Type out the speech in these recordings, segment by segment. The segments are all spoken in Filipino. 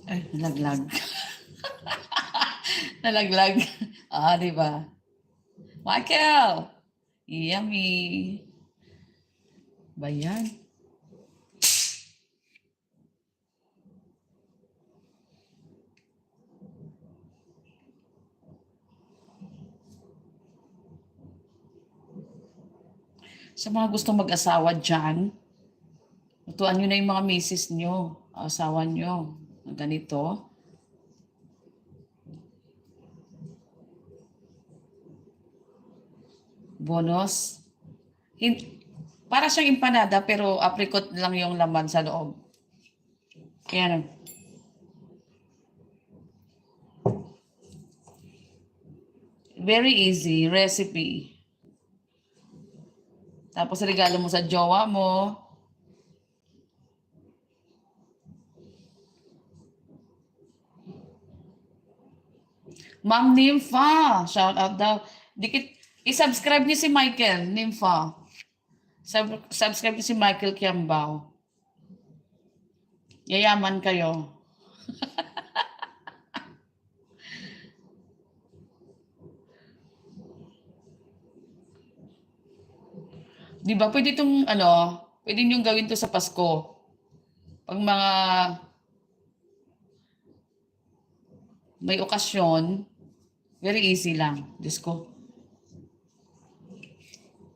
Ay, nalaglag. Nalaglag. Ah, di ba? Michael! Yummy! Ba yan? Sa mga gustong mag-asawa dyan, lutuan nyo na yung mga misis nyo, asawa nyo, na ganito. Bonus. Para siyang empanada pero apricot lang yung laman sa loob. Yan. Very easy recipe. Tapos regalo mo sa jowa mo. Ma'am Nympha, shout out daw. Dikit, i-subscribe niyo si Michael Nympha. Subscribe niyo si Michael Kiambao. Yayaman kayo. Di ba? Pwede itong, pwede niyong gawin to sa Pasko. Pag mga may okasyon, very easy lang. Diyos ko.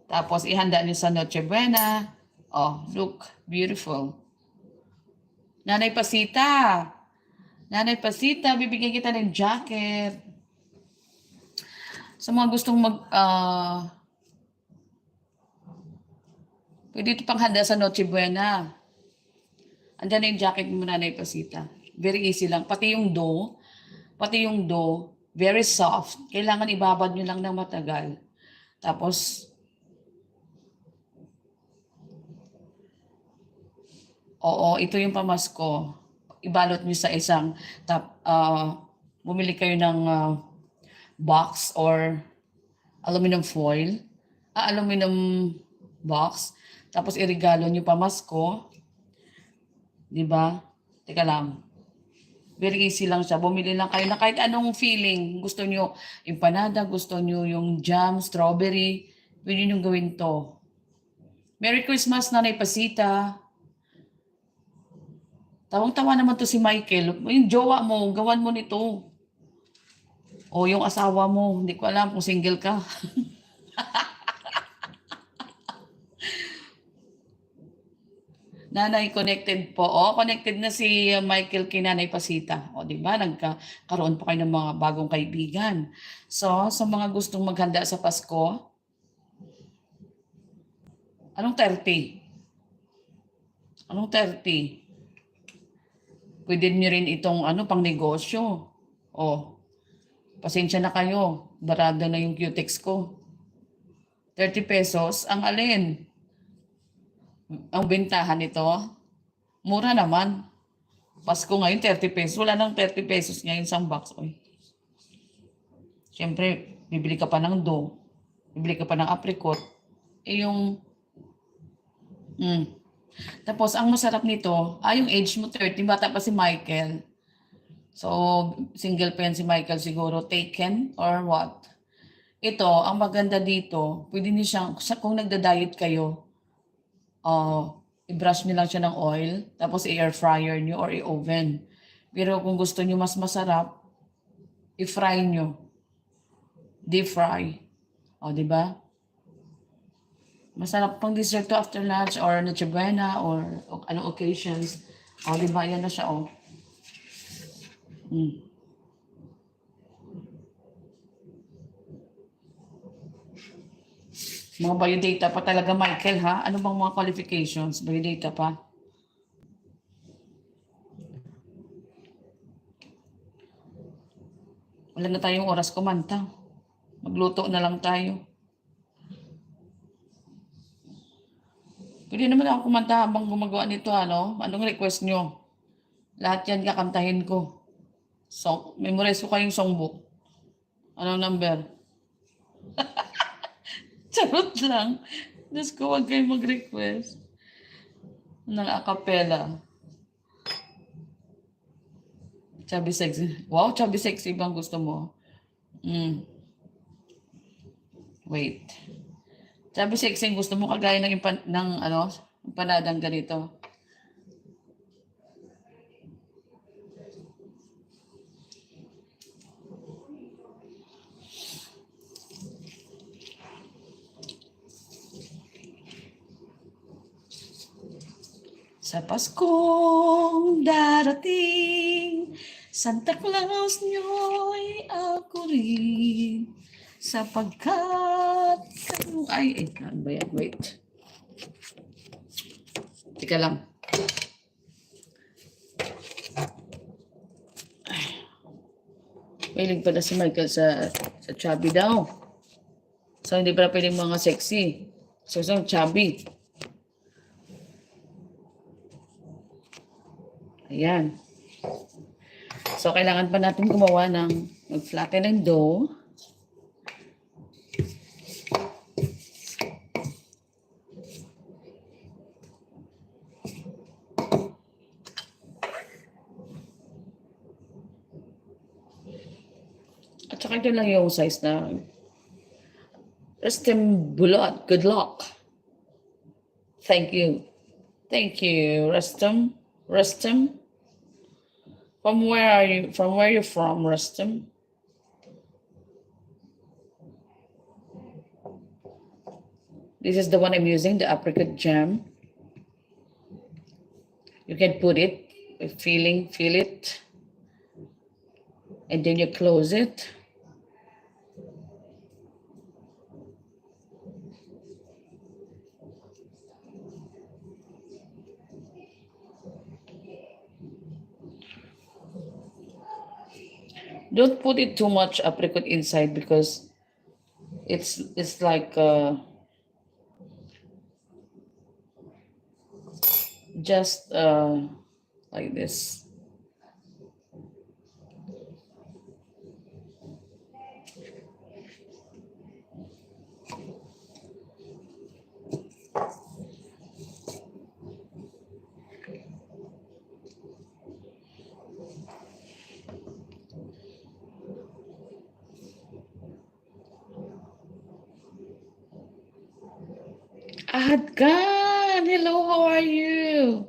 Tapos, ihanda niyo sa Noche Buena. Oh, look. Beautiful. Nanay Pasita. Nanay Pasita, bibigyan kita ng jacket. Sa mga gustong pwede ito pang handa sa Noche Buena. Andiyan na yung jacket mo, Nanay Pasita. Very easy lang. Pati yung dough, very soft. Kailangan ibabad nyo lang ng matagal. Tapos, oo, ito yung pamasko. Ibalot nyo sa isang, bumili kayo ng box or aluminum foil. Aluminum box. Tapos irigalo nyo pamasko. Diba? Teka lang. Very easy lang siya. Bumili lang kayo na kahit anong feeling. Gusto nyo empanada, gusto nyo yung jam, strawberry. Pwede nyo gawin to. Merry Christmas, Nanay Pasita. Tawang-tawa naman to si Michael. Yung jowa mo, gawan mo nito. O yung asawa mo, hindi ko alam kung single ka. Nanay, connected po. O, connected na si Michael kay Nanay Pasita. O, di ba? Nagkaroon pa kayo ng mga bagong kaibigan. So, sa mga gustong maghanda sa Pasko, anong 30? Anong 30? Pwede nyo rin itong pang negosyo. O, pasensya na kayo. Barada na yung cutex ko. 30 pesos, ang alin? Ang bentahan nito, mura naman. Pasko ngayon, 30 pesos. Wala nang 30 pesos ngayon isang box. Oy. Siyempre, bibili ka pa ng dough. Bibili ka pa ng apricot. Tapos, ang masarap nito, yung age mo 30, bata pa si Michael. So, single pa yan si Michael siguro, taken or what? Ito, ang maganda dito, pwede niyo siyang, kung nagda-diet kayo, i-brush niyo lang siya ng oil, tapos i-air fryer niyo or i-oven. Pero kung gusto niyo mas masarap, i-fry niyo. Deep fry. O, di ba? Masarap pang dessert to after lunch or Noche Buena or anong occasions. O, di ba? Yan na siya, o. Mga biodata pa talaga, Michael, ha? Ano bang mga qualifications? Biodata pa? Wala na tayong oras kumanta. Magluto na lang tayo. Pwede naman ako kumanta habang gumagawa nito, ano? Anong request nyo? Lahat yan kakantahin ko. So, memorize ko kayong songbook. Anong number? Charot lang. Diyos ko, huwag kayong mag-request ng acapella. Chubby sexy. Wow, chubby sexy bang gusto mo? Wait. Chubby sexy gusto mo kagaya ng, empanadang ganito. Sa Paskong darating, Santa Claus niyo'y ako rin. Sapagkat, ano ba yan? Wait. Tika lang. Mahilig pala si Michael sa chubby daw. So, hindi pala pwedeng mga sexy. So, chubby. Ayan. So, kailangan pa natin gumawa ng mag-flatten ng dough. At saka ito lang yung size na Rustem Bulot. Good luck. Thank you. Thank you, Rustem. Rustem? From where are you? From where are you from, Rustem? This is the one I'm using, the apricot jam. You can put it, feel it, and then you close it. Don't put it too much apricot inside because it's like just like this. Ahadgan, hello, how are you?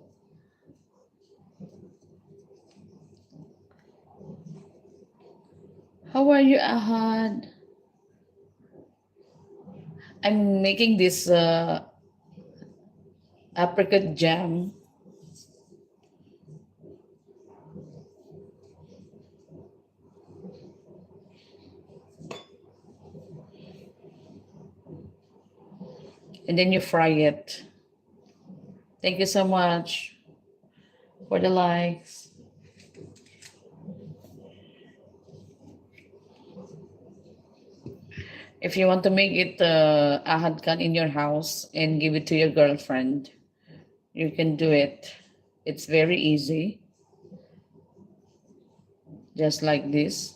How are you, Ahad? I'm making this apricot jam. And then you fry it. Thank you so much for the likes. If you want to make it ahadkan in your house and give it to your girlfriend, you can do it. It's very easy. Just like this.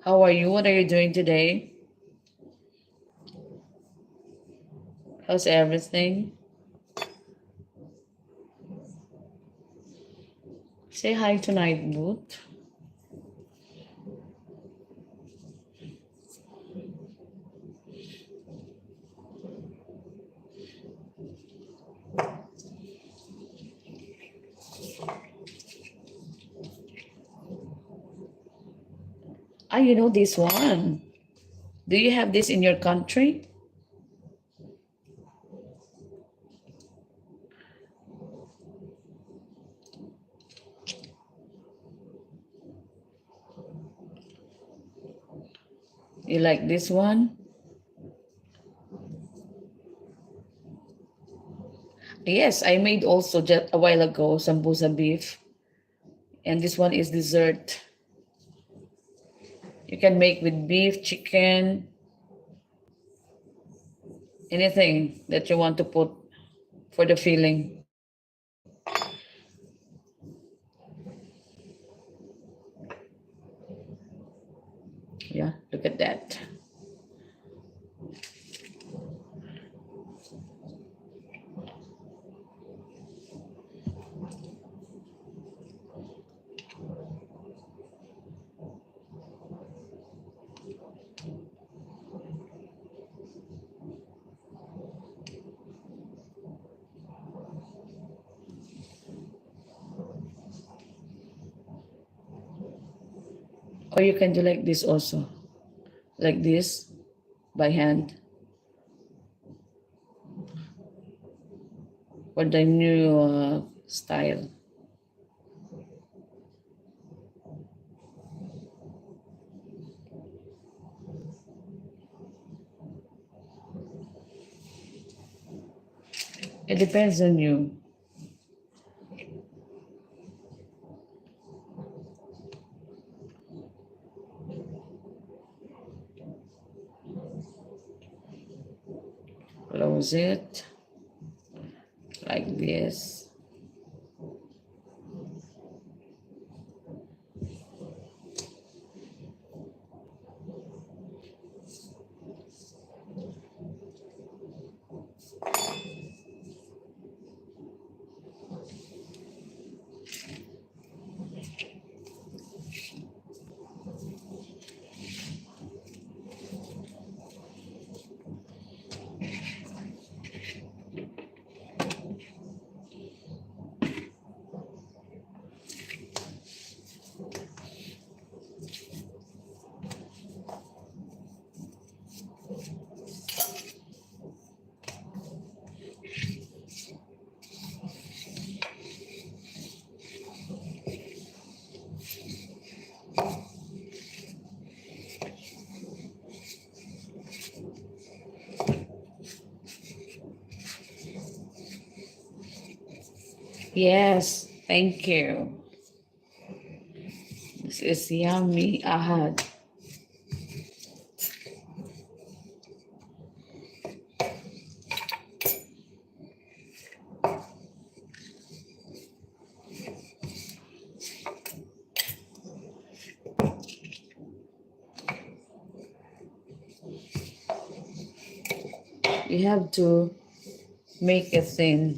How are you? What are you doing today? How's everything? Say hi tonight, Boot. You know this one. Do you have this in your country? You like this one? Yes, I made also just a while ago sambusa beef. And this one is dessert. You can make with beef, chicken, anything that you want to put for the filling. Yeah, look at that. Or you can do like this also. Like this by hand for the new style. It depends on you. Close it like this. Yes, thank you. This is yummy ahad. You have to make it thin.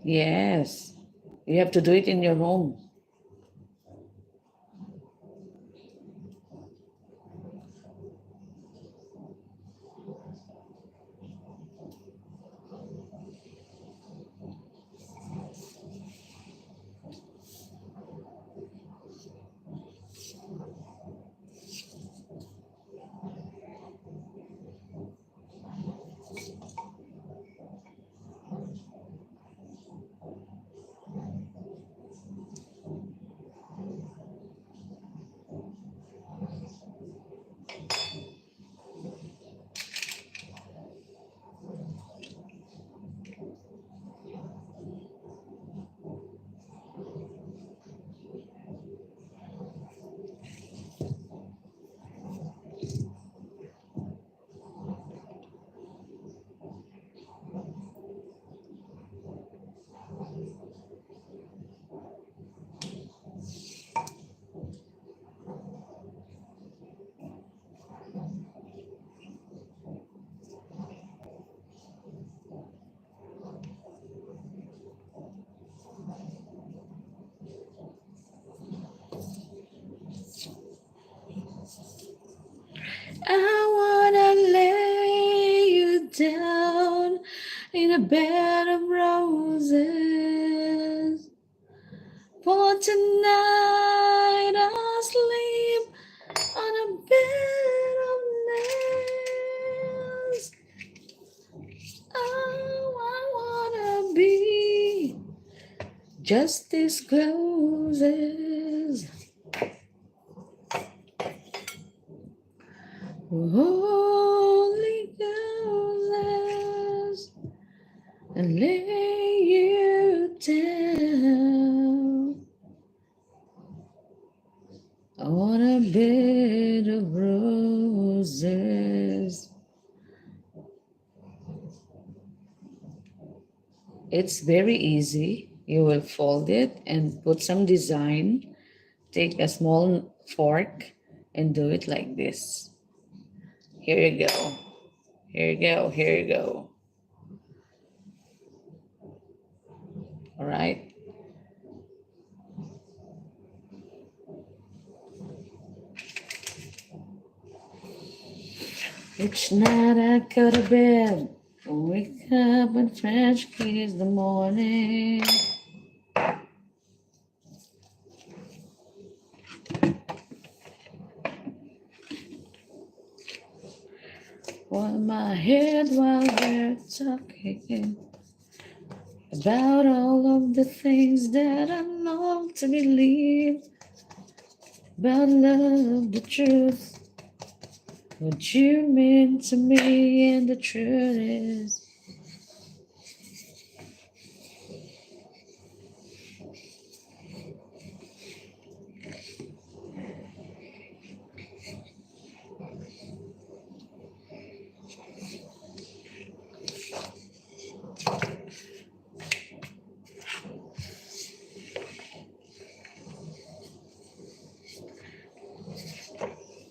Yes. You have to do it in your home. I wanna lay you down in a bed of roses. For tonight I'll sleep on a bed of nails. Oh, I wanna be just as close as Holy Ghost and lay you down on a bed of roses. It's very easy. You will fold it and put some design. Take a small fork and do it like this. Here you go. Here you go. Here you go. All right. Each night I go to bed, wake up and French kiss the morning. While my head while we're talking about all of the things that I long to believe about love, the truth, what you mean to me, and the truth is.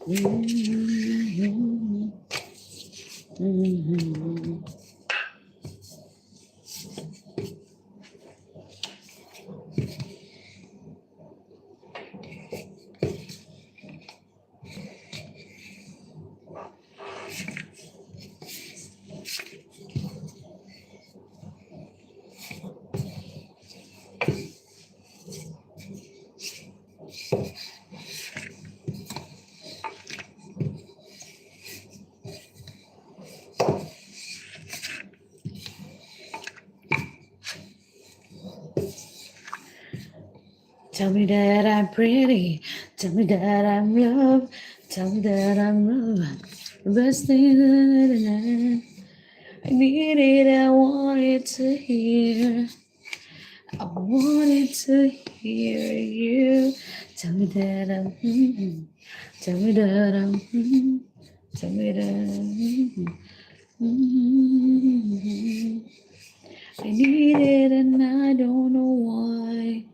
Mm-hmm. Mm-hmm. Tell me that I'm pretty. Tell me that I'm loved. Tell me that I'm loved. The best thing that I needed, I wanted to hear. I wanted to hear you. Tell me that I'm. Tell me that I'm. Tell me that I'm. I need it and I don't know why.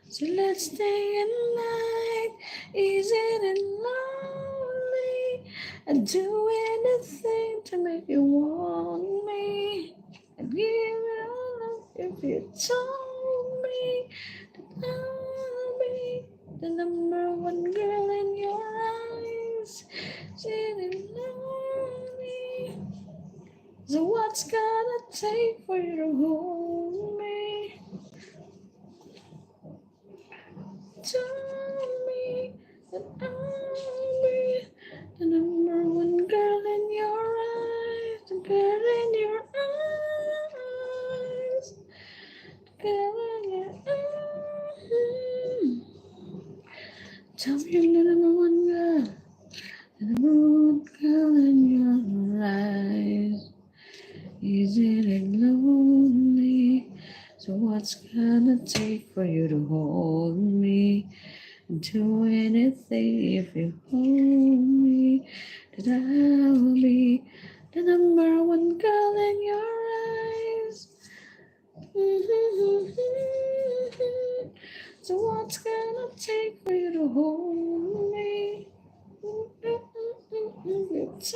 So let's stay in night. Is it lonely? I'd do anything to make you want me. I'd give it all up if you told me that I'll be the number one girl in your eyes, didn't know me. So what's gonna take for you to hold me? Tell me that I'll be the number one girl in your eyes, the girl in your eyes, the girl in your eyes. Tell me you're the number one girl, the number one girl in your eyes. Is it lonely? So what's gonna take for you to hold me? Do anything if you hold me. That I'll be the number one girl in your eyes. So what's gonna take for you to hold me? It's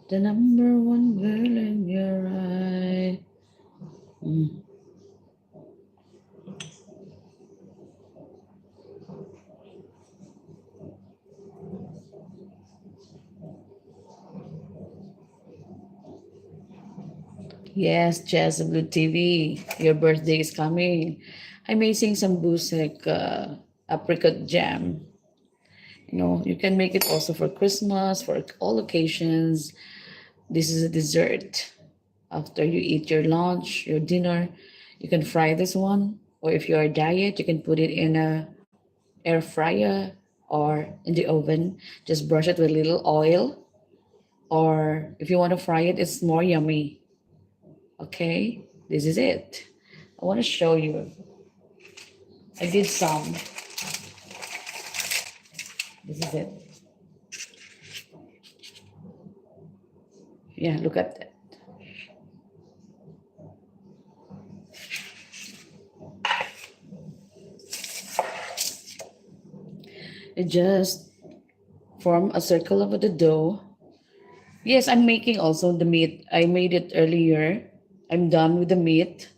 the number one girl in your eye. Yes, Jazz TV, your birthday is coming. I may sing some Busek apricot jam. You know, you can make it also for Christmas, for all occasions. This is a dessert. After you eat your lunch, your dinner, you can fry this one. Or if you are diet, you can put it in a air fryer or in the oven. Just brush it with a little oil. Or if you want to fry it, it's more yummy. Okay, this is it. I want to show you. I did some. This is it. Yeah, look at that. It just form a circle of the dough. Yes, I'm making also the meat. I made it earlier. I'm done with the meat.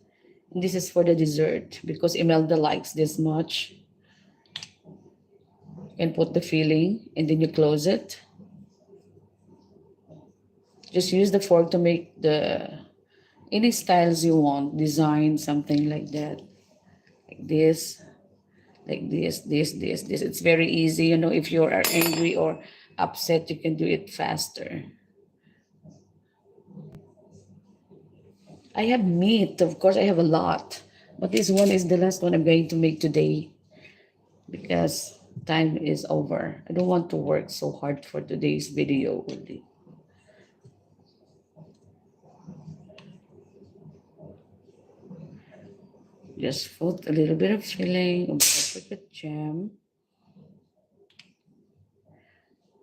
And this is for the dessert because Imelda likes this much. You can put the filling and then you close it. Just use the fork to make the any styles you want, design something like that. Like this, this. It's very easy, you know, if you are angry or upset, you can do it faster. I have meat, of course, I have a lot, but this one is the last one I'm going to make today because time is over. I don't want to work so hard for today's video only. Just put a little bit of filling of apricot jam.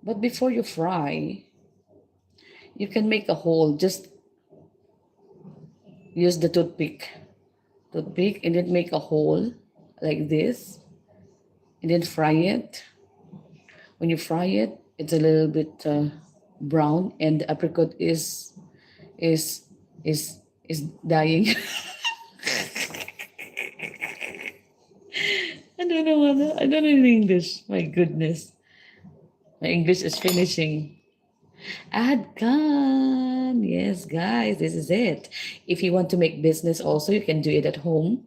But before you fry, you can make a hole. Just use the toothpick, and then make a hole like this, and then fry it. When you fry it, it's a little bit brown, and the apricot is is is dying. I don't know in English. My goodness, my English is finishing. Adcan. Yes, guys, this is it. If you want to make business also, you can do it at home.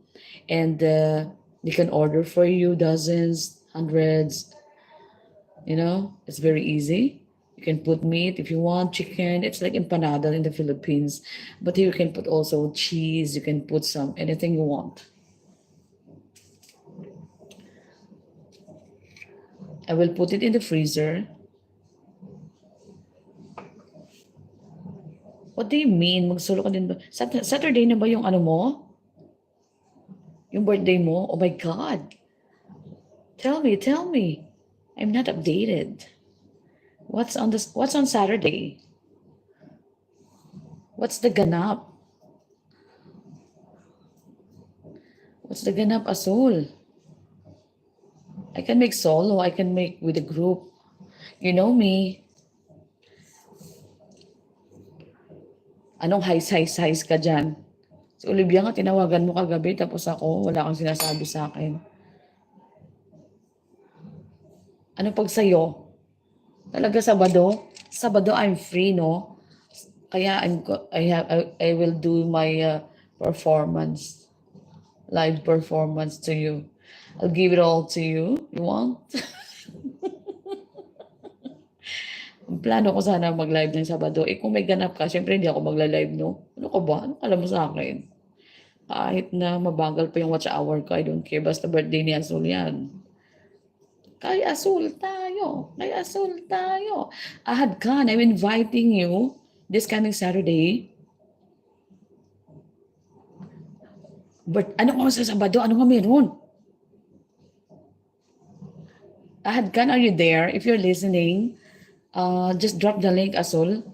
And you can order for you dozens, hundreds. You know, it's very easy. You can put meat if you want, chicken. It's like empanada in the Philippines. But here you can put also cheese. You can put some, anything you want. I will put it in the freezer. What do you mean? Magsulo ka din ba? Saturday na ba yung ano mo? Yung birthday mo? Oh my God. Tell me. I'm not updated. What's on Saturday? What's the ganap? What's the ganap, Azul? I can make solo. I can make with a group. You know me. Anong highs ka dyan? Si Olivia nga, tinawagan mo kagabi, tapos ako, wala kang sinasabi sa akin. Ano pag sa'yo? Talaga Sabado? Sabado I'm free, no? Kaya I will do my performance, live performance to you. I'll give it all to you. You want? Ang plano ko sana mag-live ng Sabado. Eh kung may ganap ka, syempre hindi ako magla-live, no? Ano ka ba? Ano ka alam mo sa akin? Kahit na mabagal pa yung watch hour ko, I don't care. Basta birthday ni Azul yan. Kay Azul tayo. Kay Azul tayo. Ahad Khan, I'm inviting you this coming Saturday. But ano ko sa Sabado? Ano nga meron? Ahad Khan, are you there? If you're listening, just drop the link, Azul.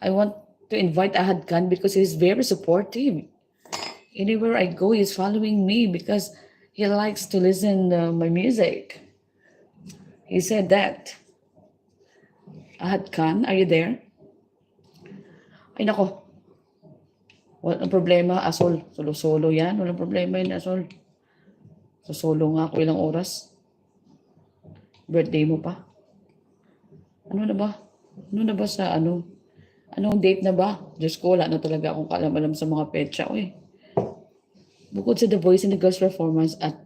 I want to invite Ahad Khan because he's very supportive. Anywhere I go, he's following me because he likes to listen my music. He said that. Ahad Khan, are you there? Ay nako, walang problema, Azul. Solo-solo yan. Walang problema yun, Azul. Solo nga ako ilang oras. Birthday mo pa. Ano na ba? Ano na ba sa ano? Anong date na ba? Diyos ko, wala na talaga akong kaalam-alam sa mga petsa. Uy. Bukod sa The Voice and the Girls performance at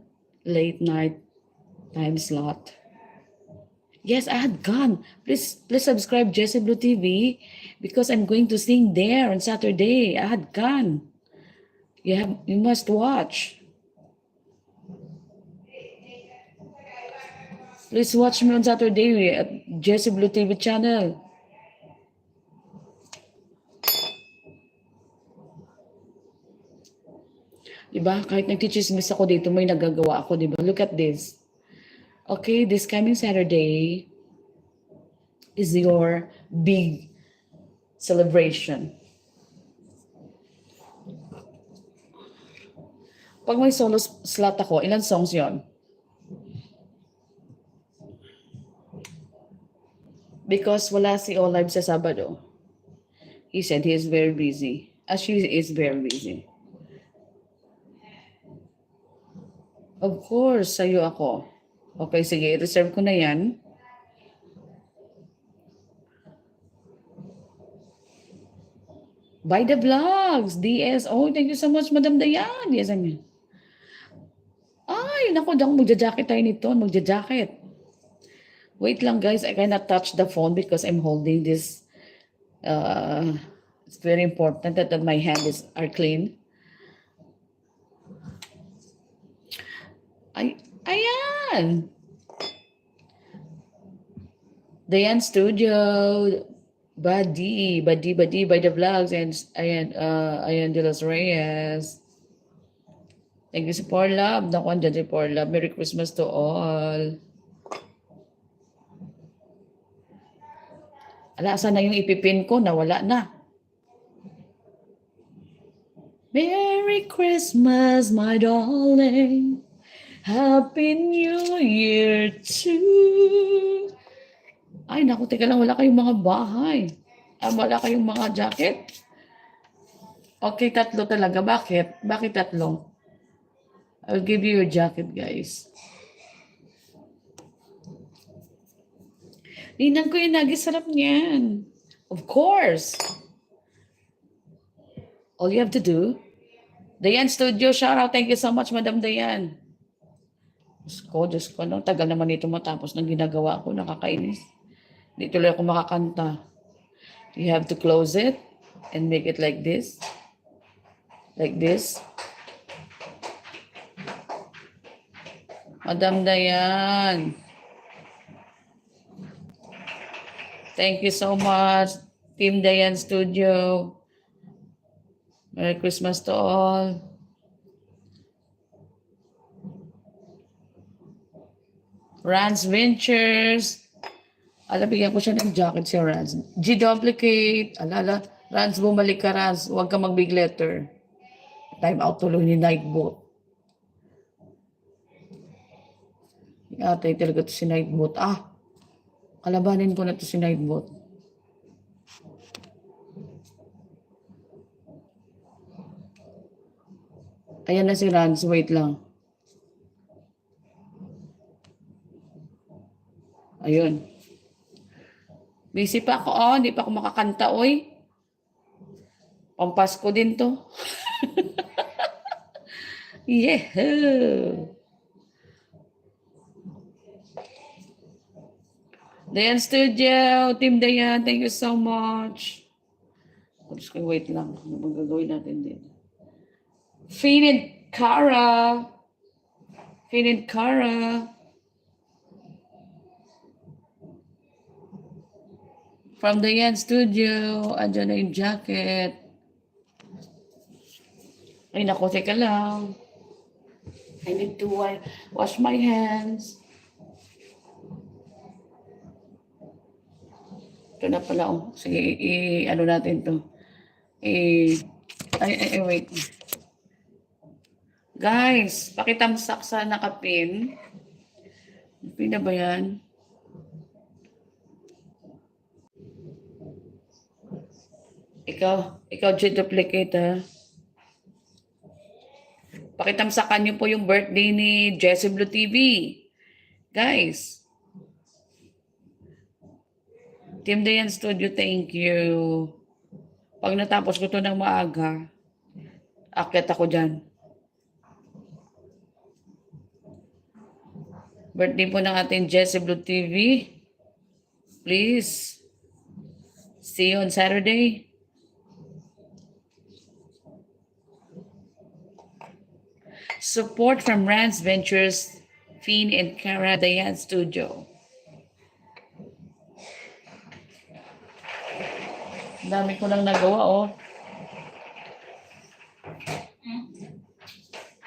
late night time slot. Yes, I had gone. Please subscribe Jessie Blue TV because I'm going to sing there on Saturday. I had gone. You must watch. Please watch me on Saturday at Jessie Blue TV channel. Diba? Kahit nagtichismis ako dito, may nagagawa ako, diba? Look at this. Okay, this coming Saturday is your big celebration. Pag may solo slot ako, ilan songs yon? Because wala si Olive sa Sabado. He said he is very busy. She is very busy. Of course, sa'yo ako. Okay, sige, reserve ko na yan. By the vlogs, DS. Oh, thank you so much, Madam Dayan. Yes, I mean. Ay, naku, dang magja-jacket tayo nito. Magja-jacket. Wait lang, guys. I cannot touch the phone because I'm holding this. It's very important that my hands are clean. Ayan! Dayan Studio, Buddy by the vlogs, and ayan de los Reyes. Thank you sa For Love. Naku, andyan si For Love. Merry Christmas to all. Ala, saan na yung ipipin ko? Nawala na. Merry Christmas, my darling. Happy New Year too. Ay, naku, teka lang, wala kayong mga bahay. Wala kayong mga jacket. Okay, tatlo talaga. Bakit? Bakit tatlo? I'll give you your jacket, guys. Ninang ko yung sarap niyan. Of course. All you have to do, Dayan Studio, shout out. Thank you so much, Madam Dayan. Diyos ko, no? Tagal naman ito matapos ng ginagawa ko. Nakakainis. Hindi tuloy ako makakanta. You have to close it and make it like this. Like this. Madam Dayan. Thank you so much, Team Dayan Studio. Merry Christmas to all. Rans Ventures. Bigyan ko siya ng jacket si Rans. G-Duplicate. Rans, bumalik ka, Rans. Huwag ka mag-big letter. Time out tuloy ni Nightboat. Atay talaga to si Nightboat. Kalabanin ko na to si Nightbot. Ayan na si Rans, wait lang. Ayun. Busy pa ako, hindi pa ako makakanta, oy. Pampasko din to. Yeah. Dayan Studio, Team Dayan, thank you so much. Just wait lang, ano bang gagawin natin din? Finn and Cara. Finn and Cara. From Dayan Studio, andyan na yung jacket. Ay nako, teka lang. I need to wash my hands. Ito na pala, oh. Sige, ano natin to. Wait. Guys, pakitamsak sa nakapin. Pin na ba yan? Ikaw, G-duplicate, ha? Pakitamsakan niyo po yung birthday ni Jessie Blue TV. Guys. Team Dayan Studio, thank you. Pag natapos ko to ng maaga, akit ako dyan. Birthday po ng ating Jessie Blue TV. Please. See you on Saturday. Support from Rance Ventures, Finn and Cara Dayan Studio. Dami ko lang nagawa, oh.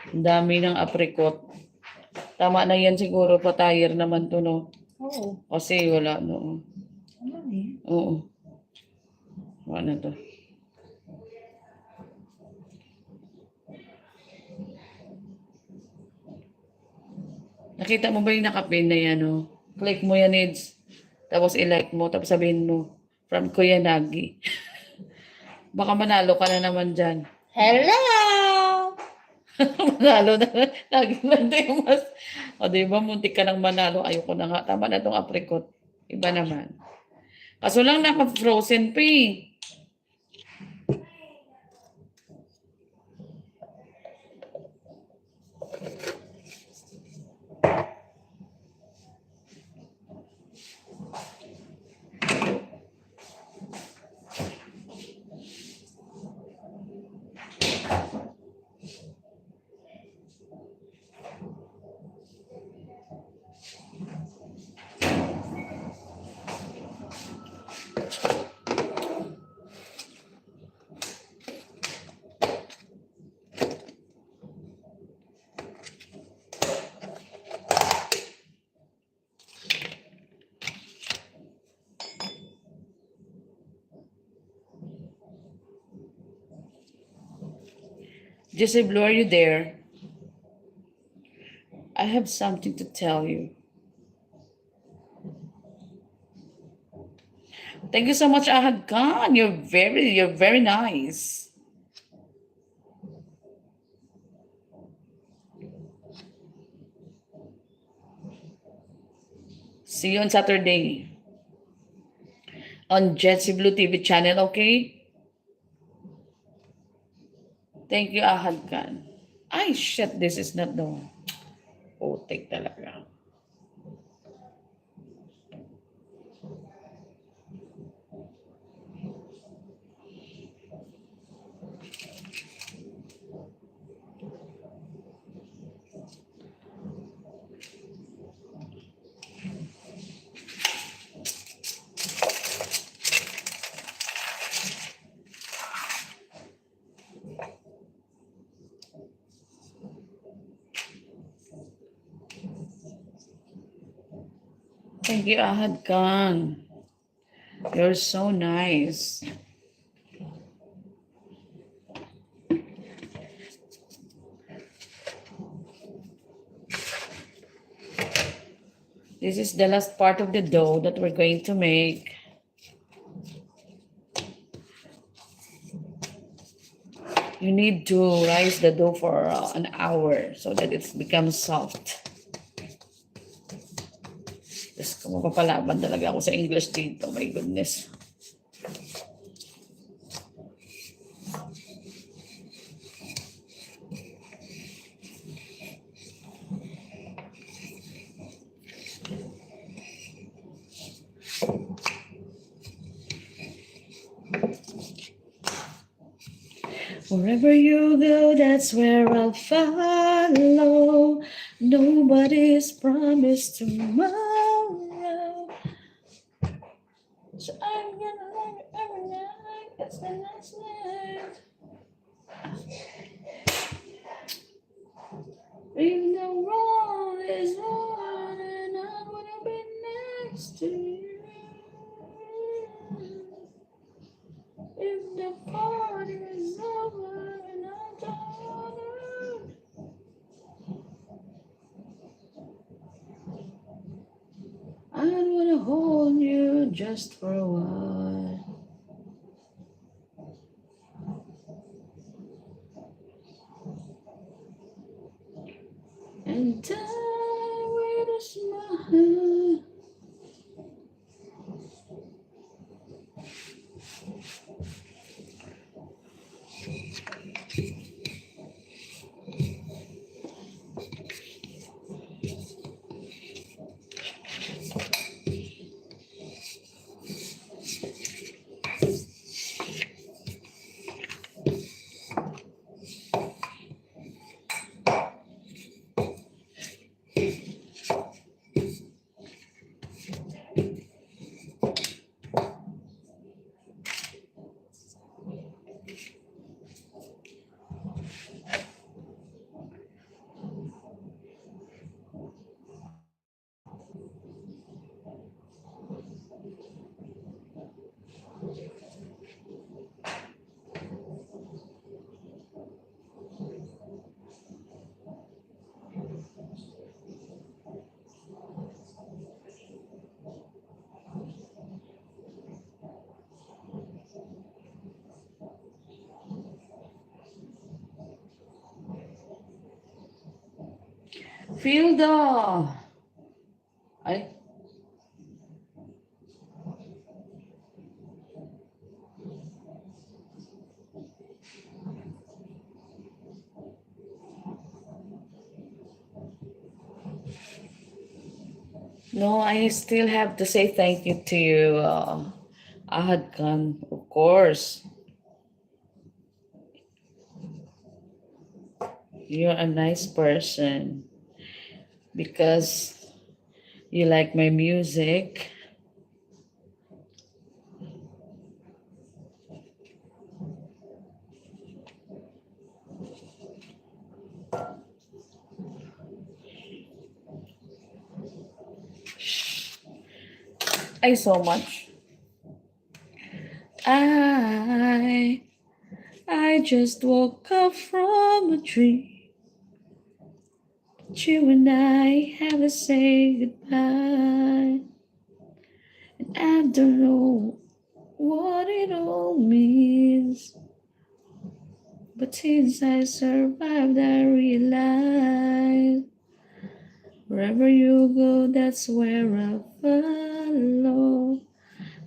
Dami ng apricot. Tama na yan siguro, pa-tire naman to, no? Oo. Kasi wala, no? Ano eh? Oo. Wala na to. Nakita mo ba yung nakapin na yan, no? Click mo yan, Nids. Tapos i-like mo, tapos sabihin mo, from Kuya Nagi. Baka manalo ka na naman dyan. Hello! Manalo na. Lagi lang ito yung mas... O, diba, muntik ka ng manalo. Ayoko na nga. Tama na itong apricot. Iba naman. Kaso lang naka-frozen pa eh. Jessie Blue, are you there? I have something to tell you. Thank you so much, Ahad Khan. You're very nice. See you on Saturday on Jessie Blue TV channel, okay? Thank you, Ahad Khan. Ay, shit, this is not the one. Putik talaga. Thank you, Ahad Khan. You're so nice. This is the last part of the dough that we're going to make. You need to rise the dough for an hour so that it becomes soft. Tapos mapapalaban talaga ako sa English dito. My goodness. Wherever you go, that's where I'll follow. Nobody's promised tomorrow. So I'm gonna love you every night. That's the last night. If the world is on and I wanna be next to you. If the party is over and I'm tired, I wanna hold you just for a while. And die with a smile. Feel the... Ay, no, I still have to say thank you to you, Ahad Khan, of course. You're a nice person because you like my music. I so much. I I just woke up from a dream. You and I have to say goodbye. And I don't know what it all means. But since I survived, I realized wherever you go, that's where I follow.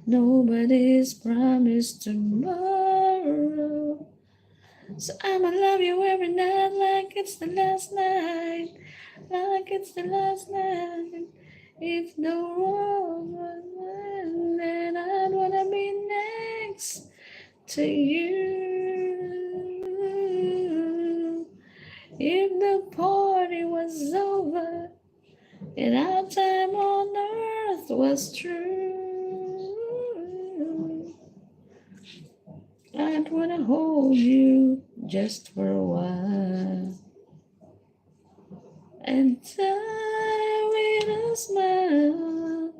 Nobody's promised tomorrow. So I'ma love you every night like it's the last night. Like it's the last night. If the world was mine, then I'd wanna be next to you. If the party was over and our time on earth was true, I'd wanna hold you just for a while and die with a smile.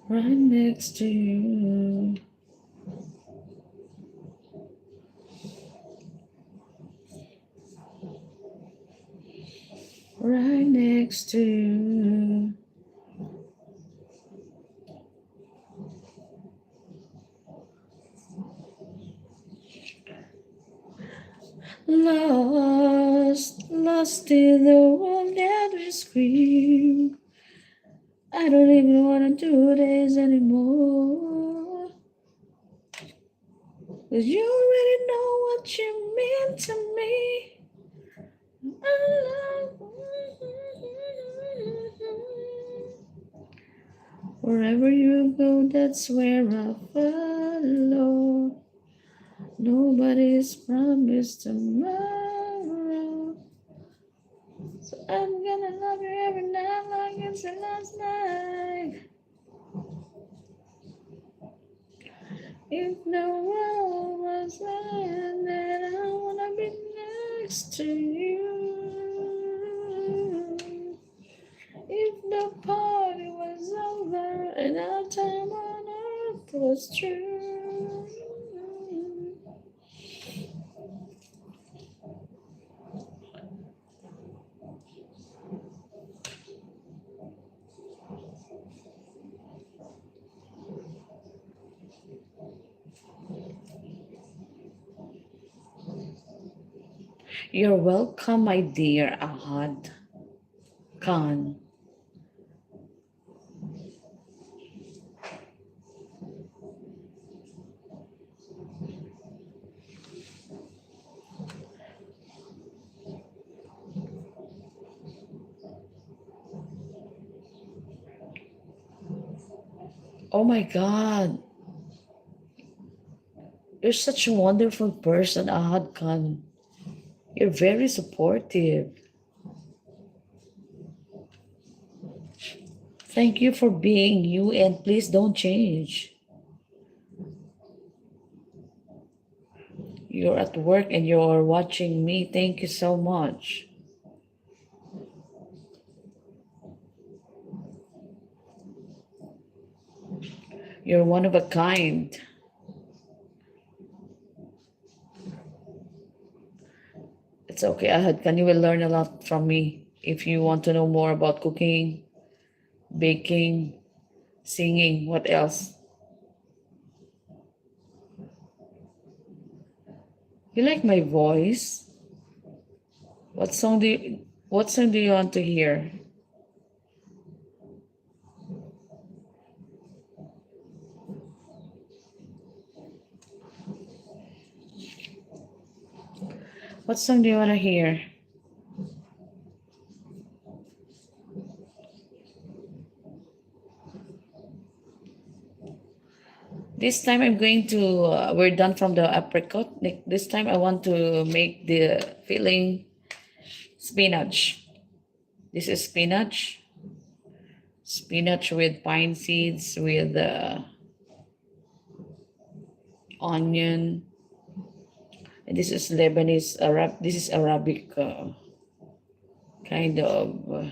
right next to you. Right next to you. Lost in the world that we scream. I don't even wanna do this anymore. 'Cause you already know what you mean to me. Wherever you go, that's where I follow. Nobody's promised tomorrow. So I'm gonna love you every night like it's the last night. If the world was ended, I wanna be next to you. If the party was over and our time on earth was true. You're welcome, my dear Ahad Khan. Oh my God, you're such a wonderful person, Ahad Khan. You're very supportive. Thank you for being you, and please don't change. You're at work and you're watching me. Thank you so much. You're one of a kind. It's okay, Ahad Khan. You will learn a lot from me if you want to know more about cooking, baking, singing. What else? You like my voice? What song do you want to hear? What song do you want to hear? This time I'm going to, we're done from the apricot. This time I want to make the filling spinach. This is spinach. Spinach with pine seeds, with onion. And this is Lebanese, this is Arabic kind of.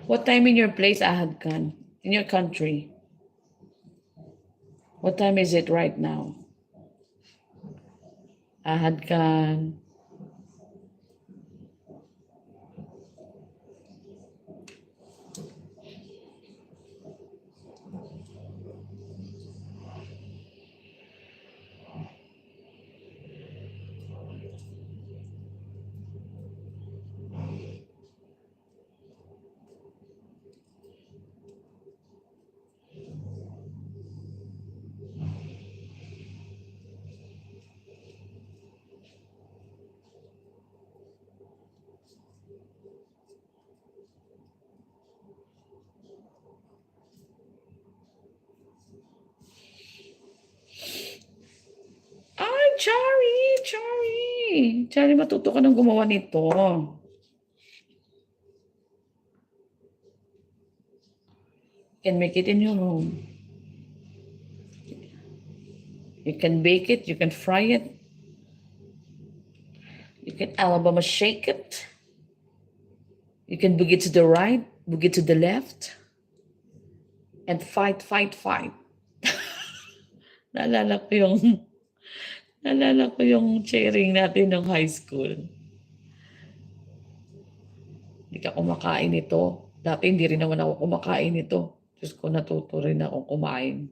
What time in your place, Ahad Khan? In your country? What time is it right now? Ahad Khan. Chari! Chari! Chari, matuto ka ng gumawa nito. You can make it in your room. You can bake it, you can fry it. You can Alabama shake it. You can boogie to the right, boogie to the left. And fight, fight, fight. Naalala ko yung, naalala ko yung cheering natin ng high school. Hindi ka kumakain ito. Dati hindi rin naman ako kumakain ito. Diyos ko, natuto rin ako kumain.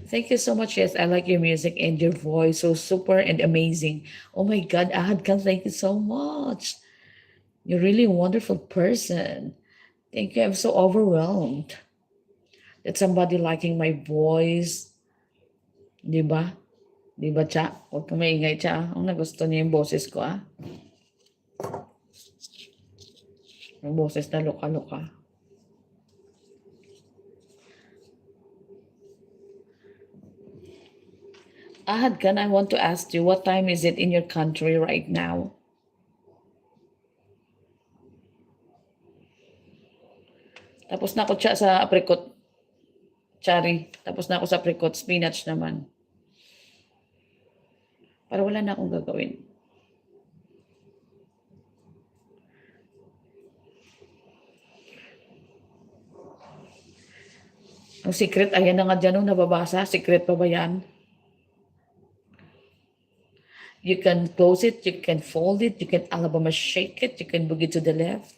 Thank you so much. Yes, I like your music and your voice. So super and amazing. Oh my God, Ahad Khan, thank you so much. You're really a wonderful person. Thank you. I'm so overwhelmed that somebody liking my voice. Di ba? Di ba, Cha? Huwag ka maingay, Cha. Ang nagusto niya yung boses ko, ah. Yung boses na luka-luka. Ahad Khan, I want to ask you, what time is it in your country right now? Tapos na ako sa apricot. Chari. Tapos na ako sa apricot. Spinach naman. Para wala na akong gagawin. Ang secret, ayan na nga dyan, nababasa. Secret pa ba yan? You can close it, you can fold it, you can Alabama shake it, you can boogie to the left.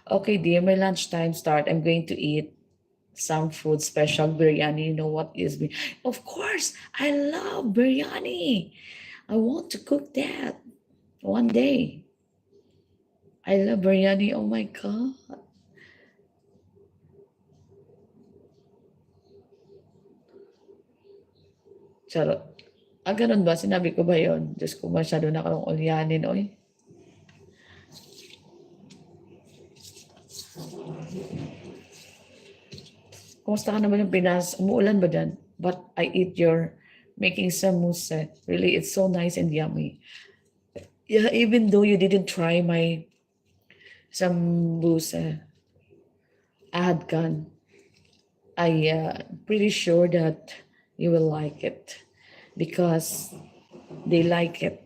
Okay, dear, my lunchtime start. I'm going to eat some food, special biryani. You know what is me? Of course, I love biryani. I want to cook that one day. I love biryani. Oh my God. Charot. Ganun ba? Sinabi ko ba yun? Diyos ko, masyado na akong ulyanin, oy. Kumusta ka naman yung Pinas? Umuulan ba dyan? But I eat your making samuse. Really, it's so nice and yummy. Yeah, even though you didn't try my sambusa, Ahad Khan, I pretty sure that you will like it because they like it.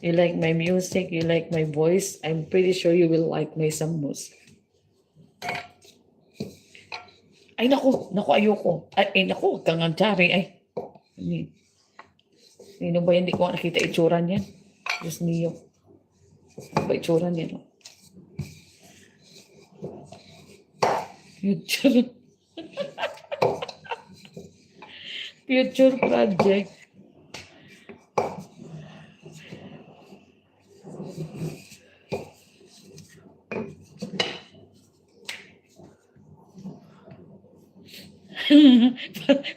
You like my music, you like my voice. I'm pretty sure you will like my sambusa. Ay, naku, ayoko. Ay, naku, huwag kang Chari. Ay, sino ba yan? Hindi ko nakita itsura niyan. Diyos niyo. Ano ba itsura niyan? Future. Future project.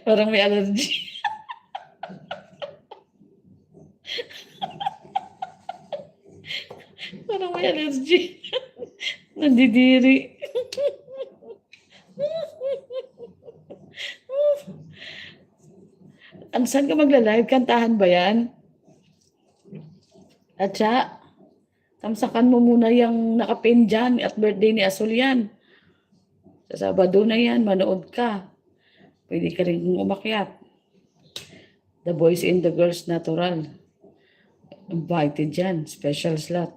Parang may allergy. Parang may allergy. Nandidiri. Saan ka magla-live? Kantahan ba yan? At siya, tamsakan mo muna yung nakapin dyan at birthday ni Azul yan. Sa Sabado na yan, manood ka. Pwede ka rin umakyat. The boys and the girls natural. Invited dyan. Special slot.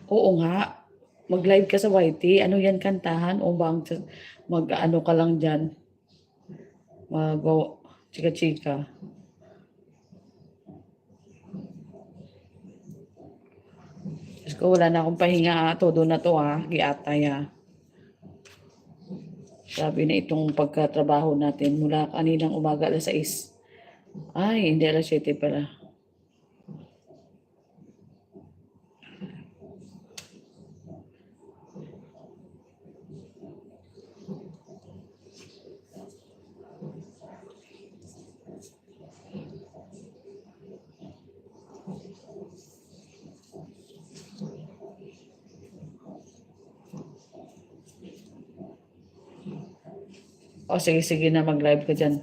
Oo nga. Mag-live ka sa YT. Ano yan kantahan? O bang mag-ano ka lang dyan? Chika-chika. Diyos ko, wala na akong pahinga. Todo na to ha. Giatay ha. Sabi na itong pagkatrabaho natin mula kaninang umaga alas 6. Ay, hindi alas 7 pala. O sige, sige na mag-live ka dyan.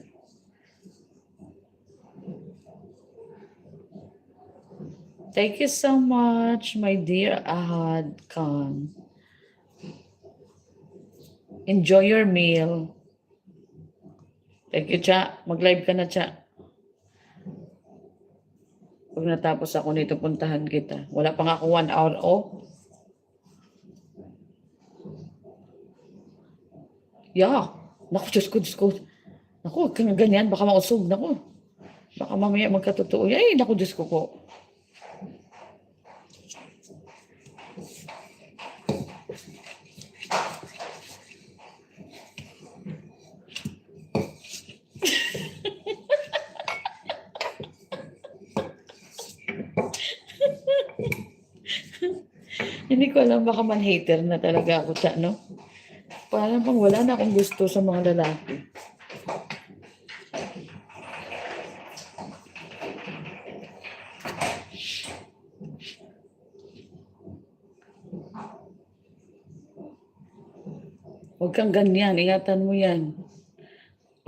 Thank you so much, my dear Ahad Khan. Enjoy your meal. Thank you, Cha. Mag-live ka na, Cha. Pag natapos ako nito, puntahan kita. Wala pa nga ako 1 hour off. Yeah. Naku, Diyos ko, Diyos ko. Naku, huwag kang ganyan. Baka mausog. Naku. Baka mamaya magkatotoo. Ay, naku, Diyos ko po. Hindi ko alam, baka man hater na talaga ako, Cha, no? Parang pang wala na akong gusto sa mga lalaki. Huwag kang ganyan, ingatan mo yan.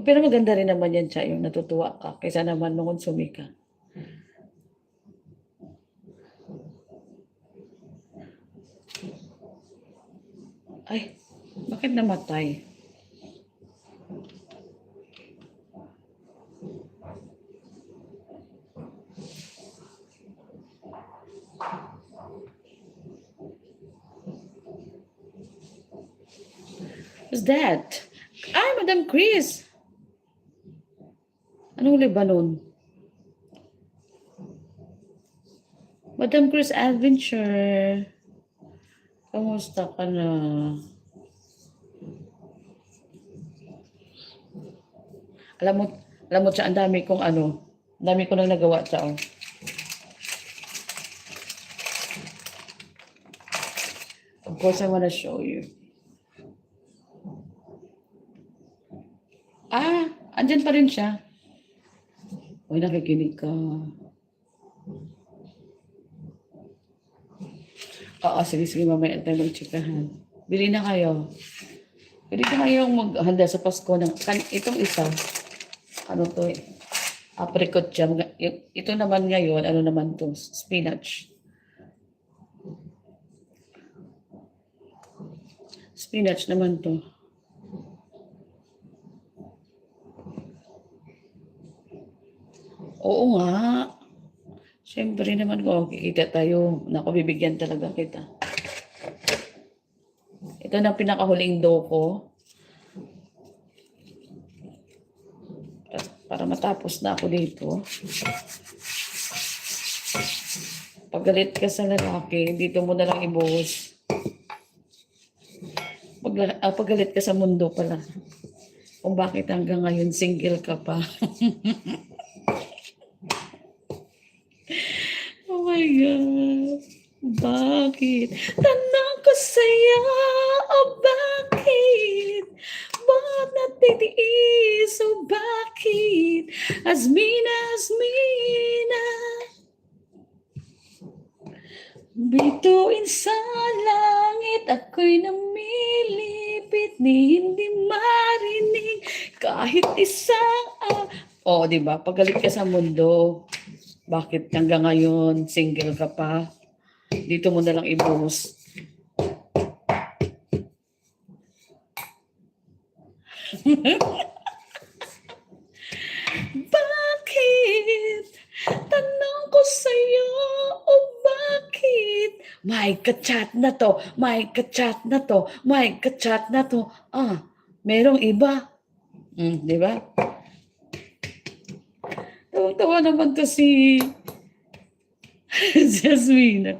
Pero maganda rin naman yan, Cha, yung natutuwa ka, kaysa naman nung konsumi ka. Ay, bakit namatay? Who's that? Ay, Madam Chris. Anong Lebanon? Madam Chris Adventure. Kamusta ka na? Alam mo siya, ang dami kong dami ko nang nagawa siya, oh. Of course, I wanna show you. Ah, andyan pa rin siya. Uy, nakikinig ka. Oo, sige, mamaya tayo mag-chikahan. Bili na kayo. Bili na kayong maghanda sa Pasko ng, itong isa, ano to, apricot jam. Ito naman ngayon, ano naman to, spinach. Spinach naman to. Oo nga. Siyempre naman kung kikita tayo, naku, bibigyan talaga kita. Ito na pinakahuling dough ko. Para matapos na ako dito. Pag galit ka sa lalaki, dito mo na lang ibuhos. Pag galit ka sa mundo pala. Kung bakit hanggang ngayon single ka pa. Oh my God. Bakit? Tanong ko sa'yo, oh bakit? Bakit natitiis, oh bakit? Asmina, Asmina. Bituin sa langit, ako'y namilipit, ni hindi marinig kahit isang oh, di ba? Pagalit ka sa mundo. Bakit hanggang ngayon single ka pa? Dito mo na lang ibuhos. Bakit? Tanong ko sa'yo, oh bakit? May kachat na to, may kachat na to, may kachat na to. Ah, merong iba. Di ba? Tawa naman to si Jasmine.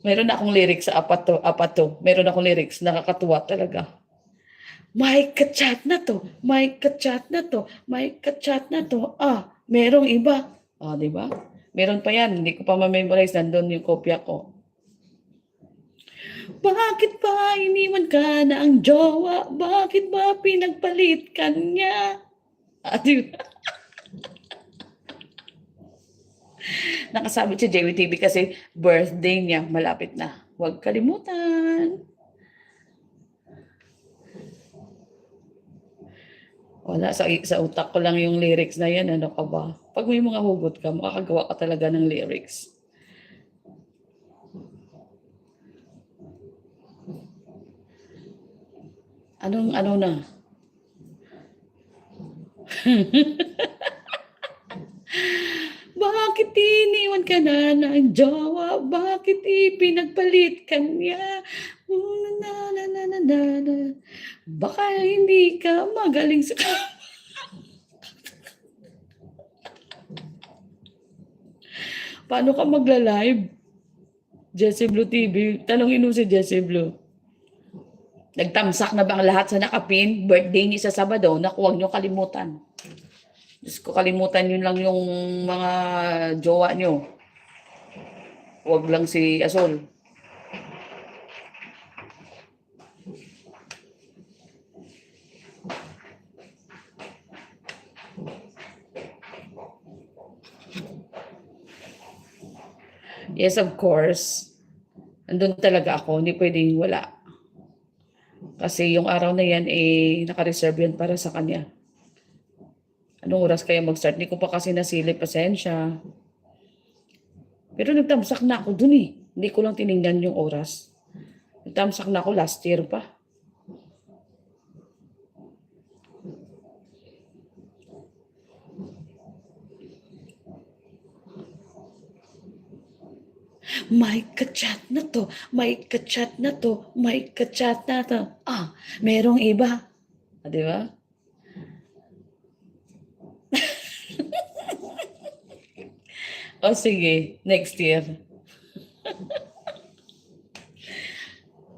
Meron akong lyrics sa apato. Meron akong lyrics, nakakatuwa talaga. May kachat na to, may kachat na to, may kachat na to. Ah, merong iba. Ah, di ba? Meron pa yan, hindi ko pa ma-memorize, nandun yung kopya ko. Bakit ba iniwan ka na ang jowa? Bakit ba pinagpalit ka niya? Ah, di ba? Nakasabit si JWTV kasi birthday niya, malapit na. Huwag kalimutan. Wala, sa utak ko lang yung lyrics na yan. Ano ka ba? Pag may mga hugot ka, makakagawa ka talaga ng lyrics. Ano na? Bakit iniwan ka na ng jowa? Bakit ipinagpalit ka niya? Na, na, na, na, na, na. Baka hindi ka magaling sa... Paano ka magla-live? Jessie Blue TV. Tanongin mo si Jessie Blue. Nagtamsak na ba ang lahat sa nakapin? Birthday ni sa Sabado. Naku, huwag niyo kalimutan. Diyos ko, kalimutan yun lang yung mga jowa nyo. Huwag lang si Asol. Yes, of course. Andun talaga ako. Hindi pwedeng wala. Kasi yung araw na yan, naka-reserve yan para sa kanya. Anong oras kaya mag-start? Hindi ko pa kasi nasilip. Pasensya. Pero nagtamsak na ako dun eh. Hindi ko lang tinignan yung oras. Nagtamsak na ako last year pa. May ka-chat na to, may ka-chat na to, may ka-chat na to. Merong iba. Di ba? O sige, next year.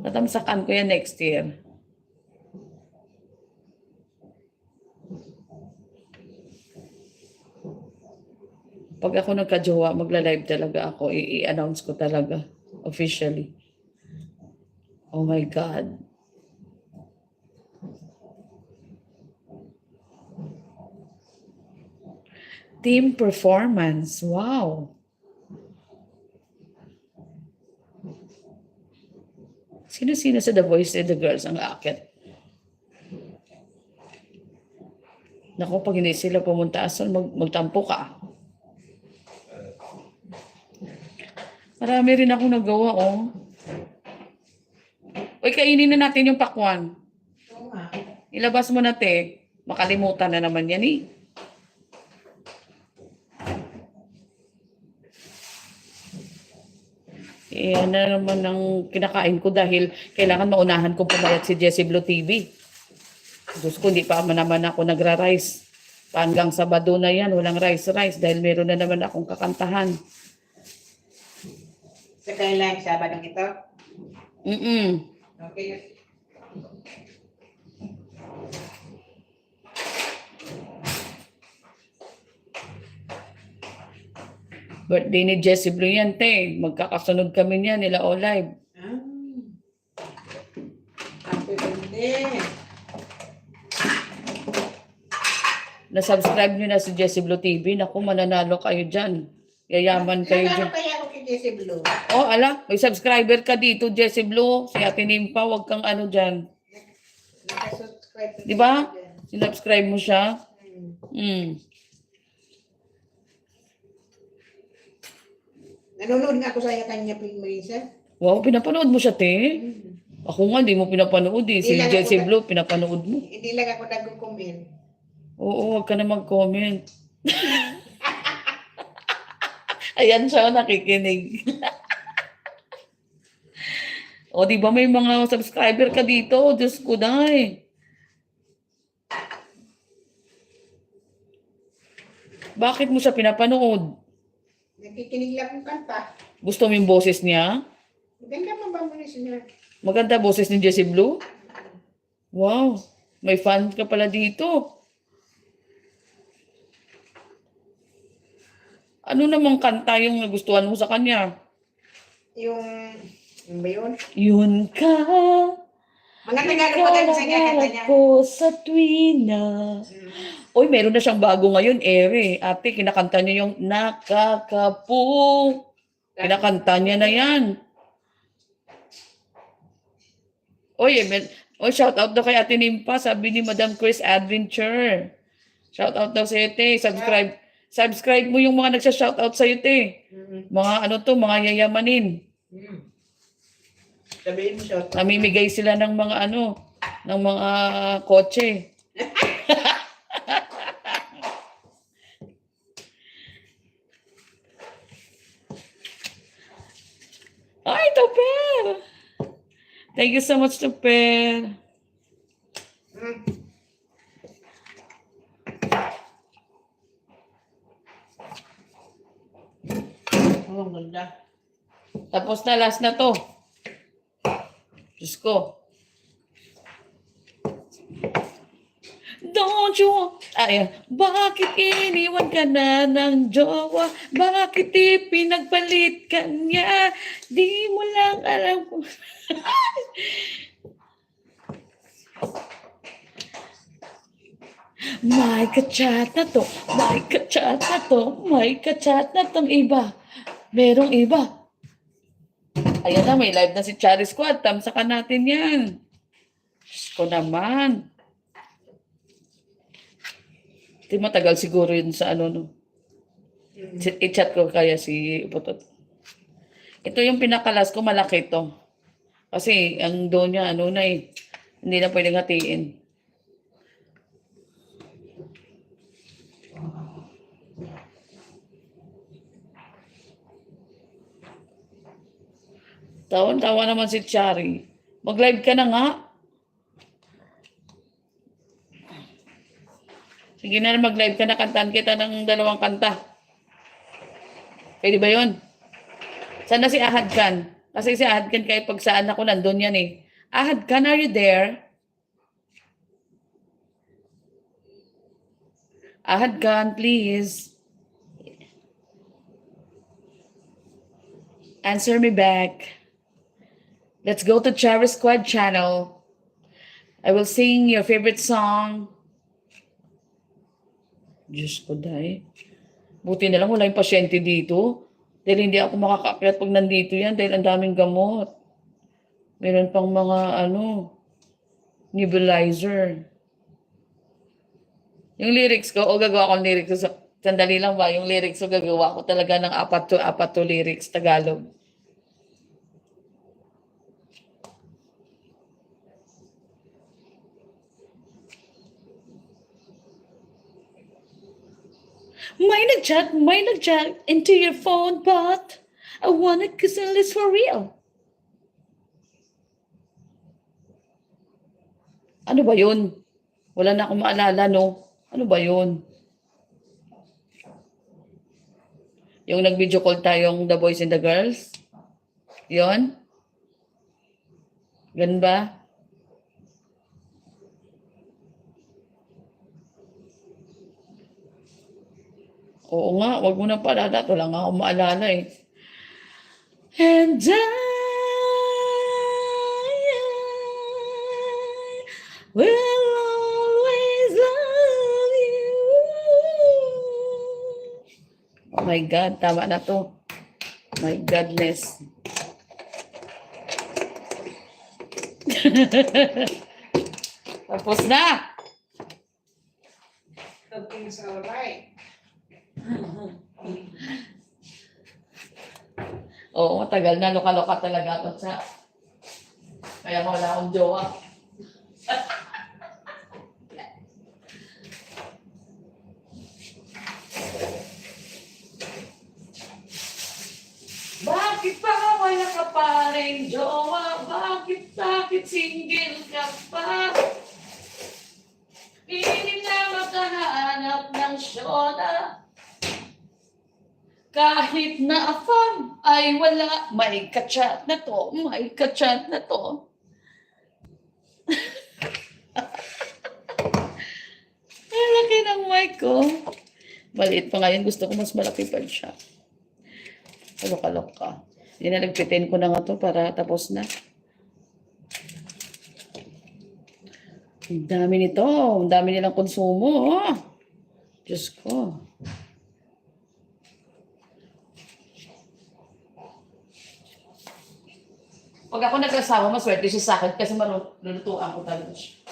Tatamsakan ko yan next year. Pag ako nagka-jowa, magla-live talaga ako. I-announce ko talaga. Officially. Oh my God. Team performance. Wow. Sino-sino sa The Voice and the Girls ang aakyat? Naku, pag hindi sila pumunta, asan magtampo ka? Marami rin ako nagawa, oh. Uy, kainin na natin yung pakwan. Oo nga. Ilabas mo na, te. Makalimutan na naman yan, eh. Yan na naman ang kinakain ko dahil kailangan maunahan kong pumayat si Jessie Blue TV. Diyos ko, hindi pa naman ako nagra-rice. Hanggang Sabado na yan, walang rice dahil meron na naman akong kakantahan. Sa kailan, Sabado ito? Okay. Birthday ni Jessie Blue yan, te. Magkakasunod kami niyan, nila Olive. Happy birthday. Na-subscribe nyo na si Jessie Blue TV. Naku, mananalo kayo dyan. Yayaman kayo dyan. Nanalo kaya ako kay Jessie Blue. Oh, ala, may subscriber ka dito, Jessie Blue. Si Ate Nimpa, wag kang ano dyan. Nakasubscribe. Di ba? Sinubscribe mo siya. Nanonood nga ako sa kanya, Marisa. Wow, pinapanood mo siya, te. Ako nga, di mo pinapanood eh. Si Hindi lang Jessie ako Blue, pinapanood mo. Hindi lang ako nag-comment. Oo, wag ka na mag-comment. Ayan siya, nakikinig. O, di ba may mga subscriber ka dito? Diyos ko, day. Bakit mo siya pinapanood? Nakikinig lang akong kanta. Gusto mo yung boses niya? Maganda mabamulis niya. Maganda boses ni Jessie Blue? Wow, may fan ka pala dito. Ano namang kanta yung nagustuhan mo sa kanya? Yung ba yun? Yun ka, Mga Tagalog pa tayo sa kanya kanta niya. ko sa tuwina. Uy, meron na siyang bago ngayon, Ere. Ate, kinakanta niya yung Nakakapu. Kinakanta niya na yan. Uy, O, shout out daw kay Ate Nimpa, sabi ni Madam Chris Adventure. Shout out daw sa'yo, te. Subscribe mo yung mga nagsha-shout out sa'yo, te. Mga ano to, mga yayamanin. Sabihin mo siya. Namimigay sila ng mga ano, ng mga kotse. Ay, Topper! Thank you so much, Topper. Oh, ang ganda. Tapos na, last na to. Diyos ko. Don't you... Ay, bakit iniwan ka na ng jowa? Bakit ipinagpalit ka niya? Di mo lang alam kung... May kachat na to. May kachat na to. May kachat na tong iba. Merong iba. Ayan na, may live na si Chari Squad. Tamsakan natin yan. Diyos ko naman. Hindi matagal siguro yun sa ano, no. I-chat ko kaya si Putot. Ito yung pinakalas ko, malaki to. Kasi ang doon niya, ano na eh. Hindi na pwedeng hatiin. Tawan-tawa naman si Chari. Mag-live ka na nga. Sige na, mag-live ka na, kantaan kita ng 2 kanta. Pwede ba yun? Sana si Ahad Khan. Kasi si Ahad Khan kahit pag saan ako, nandun yan eh. Ahad Khan, are you there? Ahad Khan, please. Answer me back. Let's go to Chari Squad channel. I will sing your favorite song. Diyos ko, day. Buti na lang wala yung pasyente dito. Dahil hindi ako makakaakyat pag nandito yan dahil ang daming gamot. Meron pang mga nebulizer. Yung lyrics ko, gagawa ko ng lyrics. Sandali lang ba? Yung lyrics ko, gagawa ko talaga ng 4 to lyrics, Tagalog. May nag-chat into your phone, but I wanna kiss and list for real. Ano ba yun? Wala na akong maalala, no? Ano ba yun? Yung nag-video call tayong The Boys and the Girls? Yun? Ganun ba? Oo nga, wag mo na paalala. Wala nga akong maalala eh. And I will always love you. Oh my God, tama na to. My godness. Tapos na. Everything's alright. Oo, matagal na. Loka-loka talaga ako sa... Kaya wala akong jowa. Bakit pa wala ka pa rin jowa? Bakit single ka pa? Piling na makahanap ng syota. Kahit na afam ay wala, may kachat na to, may kachat na to. Ang laki ng mic ko. Maliit pa ngayon, gusto ko mas malaki pa siya. Kalok-kalok. Dinalagpitin ko na nga to para tapos na. Ang dami nito. Ang dami nilang konsumo. Oh. Diyos ko. Pag ako nag-asawa, maswerte siya sa akin kasi malulutuan ko talaga siya.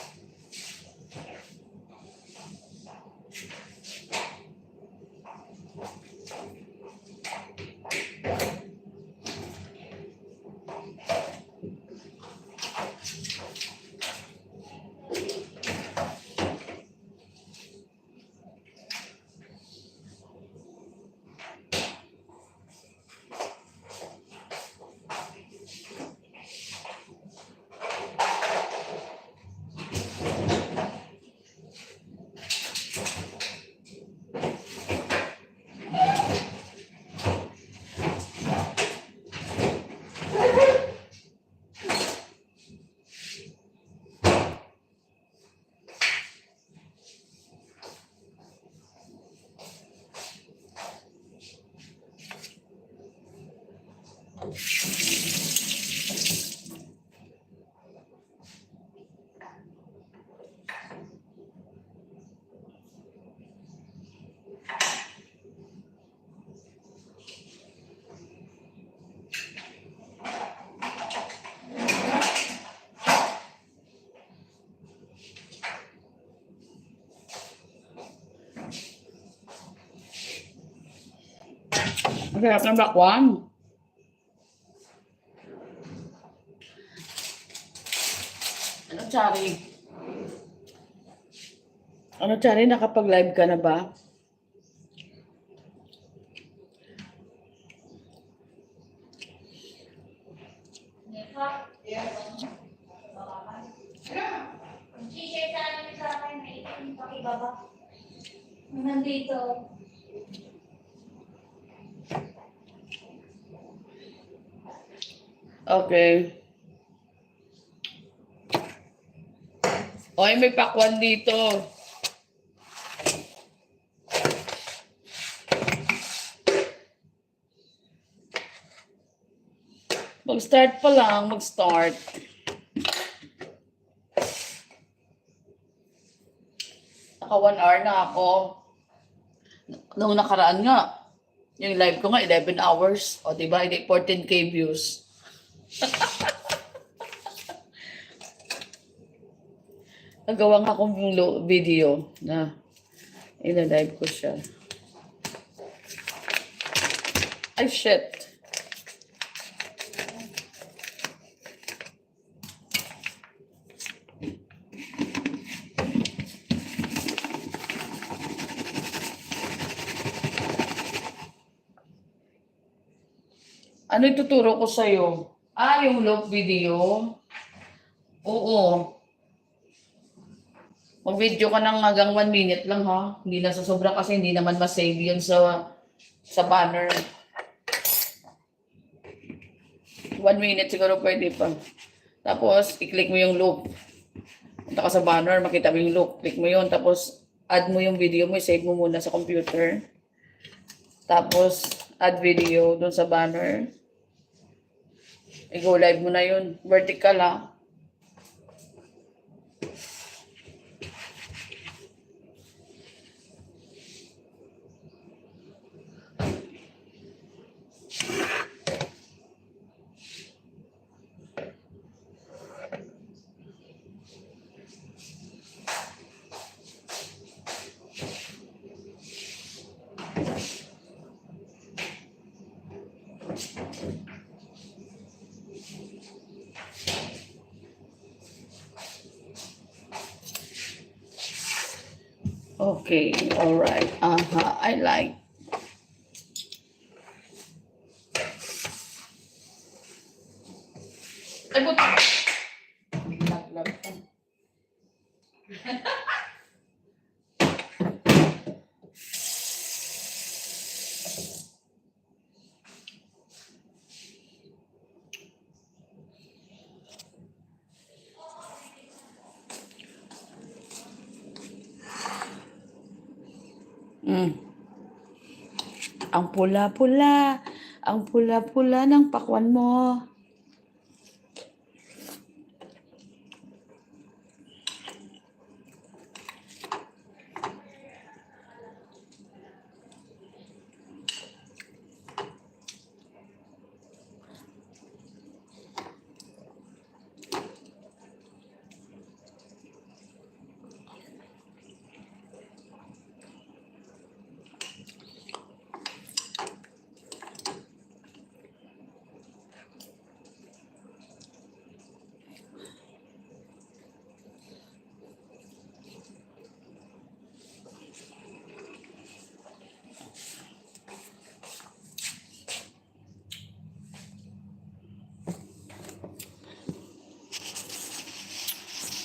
Masarap ng bakwan. Ano, Chari? Ano, Chari? Nakapag-live ka na ba? T-shirt na lang sa akin na itim pakibaba. Nandito. Okay. Oy, may pakwan dito. Mag-start pa lang, mag-start. Naka 1 hour na ako. Nung nakaraan nga, yung live ko nga 11 hours. O diba, hindi 14K views. Nagawa nga akong video na ina-live ko siya. Ay, shit. Ano ituturo ko sa'yo? Ah, yung love video? Oo. Mag-video ka ng hanggang 1 minute lang ha. Hindi na sa sobra kasi hindi naman ma-save yun sa banner. 1 minute siguro pwede pa. Tapos, i-click mo yung loop. Punta ka sa banner, makita mo yung loop. Click mo yun. Tapos, add mo yung video mo. Save mo muna sa computer. Tapos, add video dun sa banner. I-go live mo na yun. Vertical ha. Okay, all right. I like. Ay, buto. Lag-lag pa. Ang pula-pula. Ang pula-pula ng pakwan mo.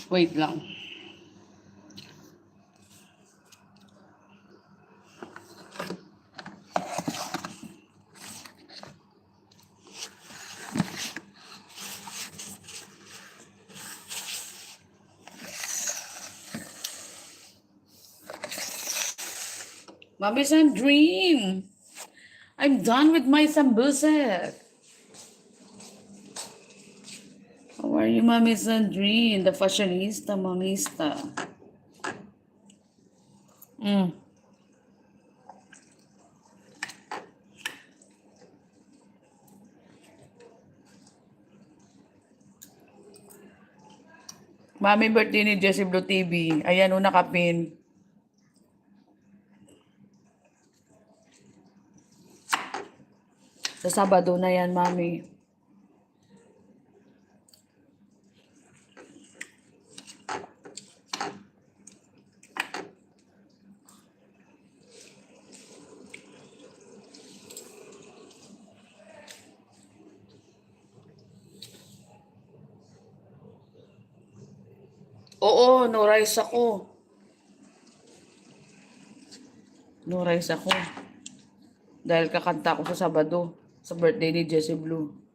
Wait lang. Mami Sandrine, I'm done with my sambusak. How are you, Mami Sandrine, the fashionista, mamista? Mm. Mami birthday ni Jessie Blue TV. Ayan, una kapin. Sa Sabado na yan, Mami. Oo, no rice ako. No rice ako. Dahil kakanta ako sa Sabado. Sa birthday ni Jessie Blue.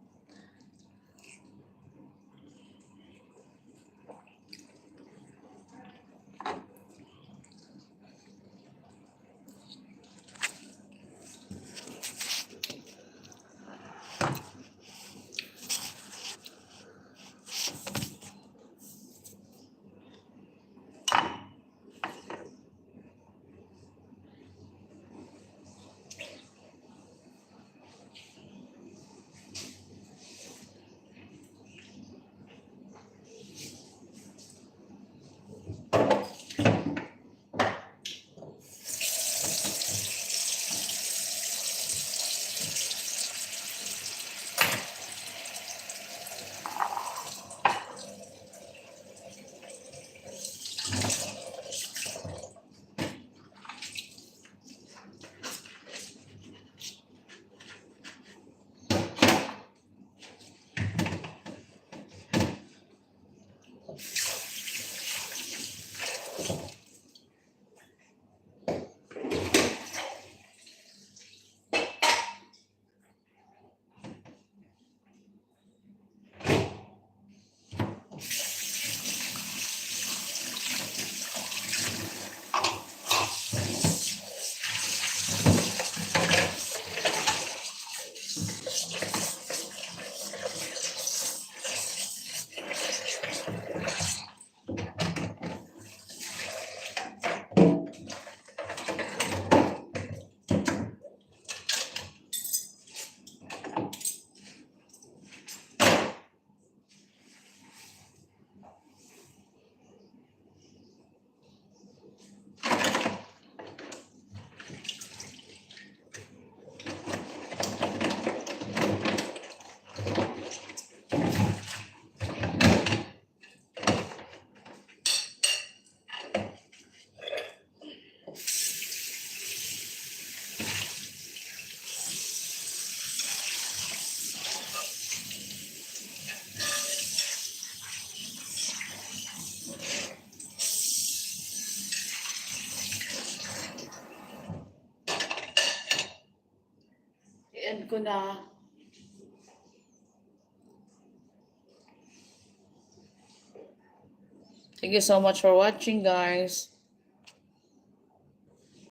I-end ko na. Thank you so much for watching, guys.